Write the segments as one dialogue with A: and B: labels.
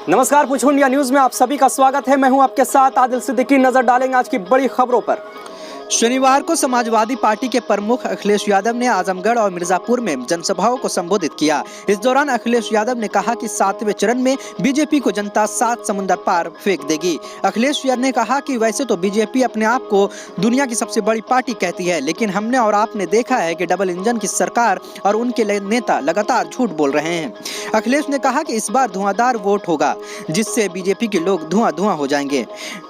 A: नमस्कार, पूछो India news में आप सभी का स्वागत है। मैं हूं आपके साथ आदिल सिद्दीकी। नजर डालेंगे आज की बड़ी खबरों पर। शनिवार को समाजवादी पार्टी के प्रमुख अखिलेश यादव ने आजमगढ़ और मिर्जापुर में जनसभाओं को संबोधित किया। इस दौरान अखिलेश यादव ने कहा कि 7वें चरण में बीजेपी को जनता 7 समुद्र पार फेंक देगी। अखिलेश यादव ने कहा कि वैसे तो बीजेपी अपने आप को दुनिया की सबसे बड़ी पार्टी कहती है, लेकिन हमने और आपने देखा है कि डबल इंजन की सरकार और उनके नेता लगातार झूठ बोल रहे हैं। अखिलेश ने कहा कि इस बार धुआंधार वोट होगा, जिससे बीजेपी के लोग धुआं हो जाएंगे।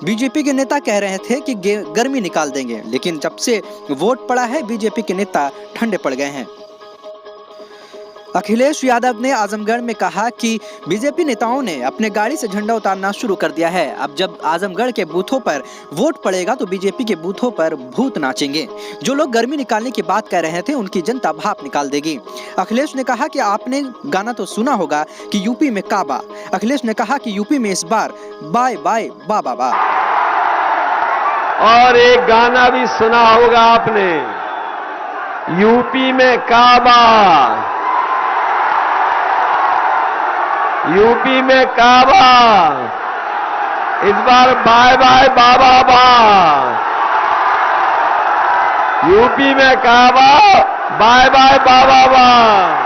A: बीजेपी के नेता कह रहे थे कि गर्मी निकाल देंगे, लेकिन जब से वोट पड़ा है बीजेपी के नेता ठंडे पड़ गए हैं। अखिलेश यादव ने आजमगढ़ में कहा कि बीजेपी नेताओं ने अपने गाड़ी से झंडा उतारना शुरू कर दिया है। अब जब आजमगढ़ के बूथों पर वोट पड़ेगा तो बीजेपी के बूथों पर भूत नाचेंगे। जो लोग गर्मी निकालने की बात कर रहे थे उनकी जनता भाप निकाल देगी। अखिलेश ने कहा कि आपने गाना तो सुना होगा कि यूपी में काबा। अखिलेश ने कहा कि यूपी में इस बार बाय बाय बा बा बा।
B: और एक गाना भी सुना होगा आपने, यूपी में काबा, यूपी में काबा, इस बार बाय बाय बाबा बा। यूपी में काबा, बाय बाय बाबा बा।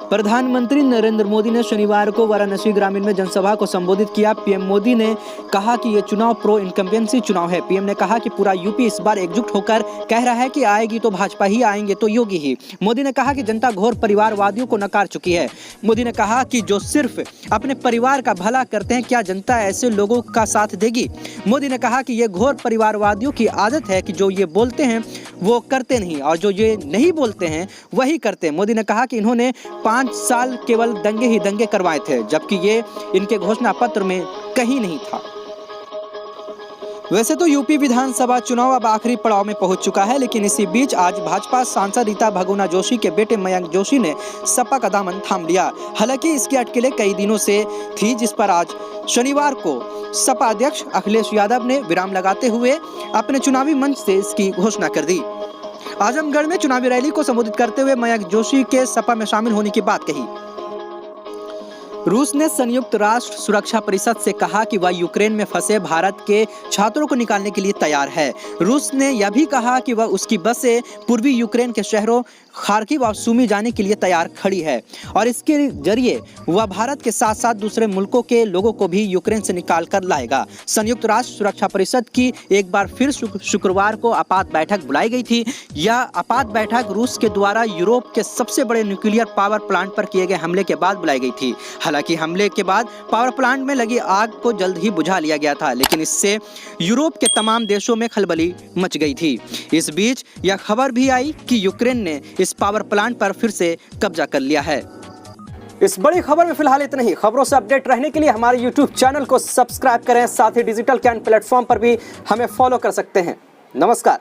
A: प्रधानमंत्री नरेंद्र मोदी ने शनिवार को वाराणसी ग्रामीण में जनसभा को संबोधित किया। पीएम मोदी ने कहा कि ये चुनाव प्रो इनकम्बेंसी चुनाव है। पीएम ने कहा कि पूरा यूपी इस बार एकजुट होकर कह रहा है कि आएगी तो भाजपा ही, आएंगे तो योगी ही। मोदी ने कहा कि जनता घोर परिवारवादियों को नकार चुकी है। मोदी ने कहा कि जो सिर्फ अपने परिवार का भला करते हैं, क्या जनता ऐसे लोगों का साथ देगी? मोदी ने कहा कि ये घोर परिवारवादियों की आदत है कि जो ये बोलते हैं वो करते नहीं, और जो ये नहीं बोलते हैं वही करते हैं। मोदी ने कहा कि इन्होंने 5 साल केवल दंगे ही दंगे करवाए थे, जबकि ये इनके घोषणा पत्र में कहीं नहीं था। वैसे तो यूपी विधानसभा चुनाव अब आखिरी पड़ाव में पहुंच चुका है, लेकिन इसी बीच आज भाजपा सांसद रीता बहुगुणा जोशी के बेटे मयंक जोशी ने सपा का दामन थाम लिया। हालांकि इसकी अटकलें कई दिनों से थी, जिस पर आज शनिवार को सपा अध्यक्ष अखिलेश यादव ने विराम लगाते हुए अपने चुनावी मंच से इसकी घोषणा कर दी। आजमगढ़ में चुनावी रैली को संबोधित करते हुए मयंक जोशी के सपा में शामिल होने की बात कही। रूस ने संयुक्त राष्ट्र सुरक्षा परिषद से कहा कि वह यूक्रेन में फंसे भारत के छात्रों को निकालने के लिए तैयार है। रूस ने यह भी कहा कि वह उसकी बसें पूर्वी यूक्रेन के शहरों खार्किव और सुमी जाने के लिए तैयार खड़ी है, और इसके जरिए वह भारत के साथ साथ दूसरे मुल्कों के लोगों को भी यूक्रेन से निकाल कर लाएगा। संयुक्त राष्ट्र सुरक्षा परिषद की एक बार फिर शुक्रवार को आपात बैठक बुलाई गई थी। यह आपात बैठक रूस के द्वारा यूरोप के सबसे बड़े न्यूक्लियर पावर प्लांट पर किए गए हमले के बाद बुलाई गई थी। हालांकि हमले के बाद पावर प्लांट में लगी आग को जल्द ही बुझा लिया गया था, लेकिन इससे यूरोप के तमाम देशों में खलबली मच गई थी। इस बीच यह खबर भी आई कि यूक्रेन ने इस पावर प्लांट पर फिर से कब्जा कर लिया है। इस बड़ी खबर में फिलहाल इतना ही। खबरों से अपडेट रहने के लिए हमारे YouTube चैनल को सब्सक्राइब करें, साथ ही डिजिटल कैन प्लेटफॉर्म पर भी हमें फॉलो कर सकते हैं। नमस्कार।